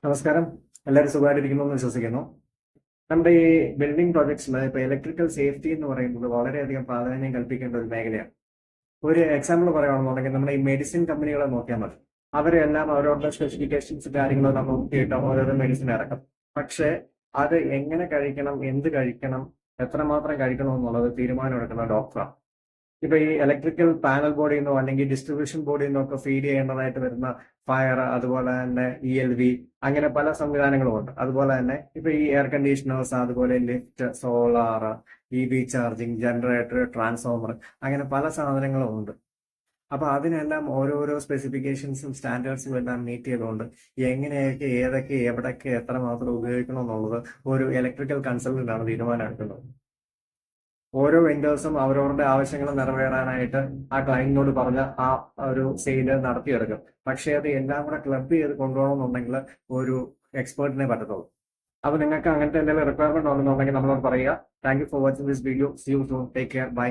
നമസ്കാരം. എല്ലാവരും സുഖമായിട്ടിരിക്കുന്നു എന്ന് വിശ്വസിക്കുന്നു. നമ്മുടെ ഈ ബിൽഡിംഗ് പ്രോജക്ട്സിൽ ഇപ്പൊ ഇലക്ട്രിക്കൽ സേഫ്റ്റി എന്ന് പറയുന്നത് വളരെയധികം പ്രാധാന്യം കൽപ്പിക്കേണ്ട ഒരു മേഖലയാണ്. ഒരു എക്സാമ്പിൾ പറയുകയാണെന്നുണ്ടെങ്കിൽ നമ്മുടെ ഈ മെഡിസിൻ കമ്പനികളെ നോക്കിയാൽ മതി. അവരെല്ലാം അവരവരുടെ സ്പെസിഫിക്കേഷൻസ് കാര്യങ്ങളെല്ലാം നോക്കിയിട്ട് ഓരോരോ മെഡിസിൻ ഇറക്കും. പക്ഷെ അത് എങ്ങനെ കഴിക്കണം, എന്ത് കഴിക്കണം, എത്രമാത്രം കഴിക്കണം എന്നുള്ളത് തീരുമാനം എടുക്കുന്ന ഡോക്ടറാണ്. ഇപ്പൊ ഈ ഇലക്ട്രിക്കൽ പാനൽ ബോർഡിൽ നിന്നോ അല്ലെങ്കിൽ ഡിസ്ട്രിബ്യൂഷൻ ബോർഡിൽ നിന്നോ ഒക്കെ ഫീഡ് ചെയ്യേണ്ടതായിട്ട് വരുന്ന ഫയർ, അതുപോലെ തന്നെ ELV, അങ്ങനെ പല സംവിധാനങ്ങളും ഉണ്ട്. അതുപോലെ തന്നെ ഇപ്പൊ ഈ എയർ കണ്ടീഷണേഴ്സ്, അതുപോലെ lift, solar, EV charging, generator, transformer, അങ്ങനെ പല സാധനങ്ങളും ഉണ്ട്. അപ്പൊ അതിനെല്ലാം ഓരോരോ സ്പെസിഫിക്കേഷൻസും സ്റ്റാൻഡേർഡ്സും എല്ലാം മീറ്റ് ചെയ്തുകൊണ്ട് എങ്ങനെയൊക്കെ ഏതൊക്കെ എവിടെയൊക്കെ എത്രമാത്രം ഉപയോഗിക്കണം എന്നുള്ളത് ഒരു ഇലക്ട്രിക്കൽ കൺസൾട്ടന്റ് ആണ് തീരുമാനം എടുക്കുന്നത്. ഓരോ വെൻഡേഴ്സും അവരവരുടെ ആവശ്യങ്ങൾ നിറവേറാനായിട്ട് ആ ക്ലയന്റിനോട് പറഞ്ഞ ആ ഒരു സെയില് നടത്തിയെടുക്കും. പക്ഷേ അത് എല്ലാം കൂടെ ക്ലബ് ചെയ്ത് കൊണ്ടുപോകണമെന്നുണ്ടെങ്കിൽ ഒരു എക്സ്പേർട്ടിനെ പറ്റത്തുള്ളൂ. അപ്പൊ നിങ്ങൾക്ക് അങ്ങനത്തെ എന്തെങ്കിലും റിക്വയർമെന്റ് ഉണ്ടെന്നുണ്ടെങ്കിൽ നമ്മളോട് പറയുക. Thank you for watching this video. See you soon. Take care. By.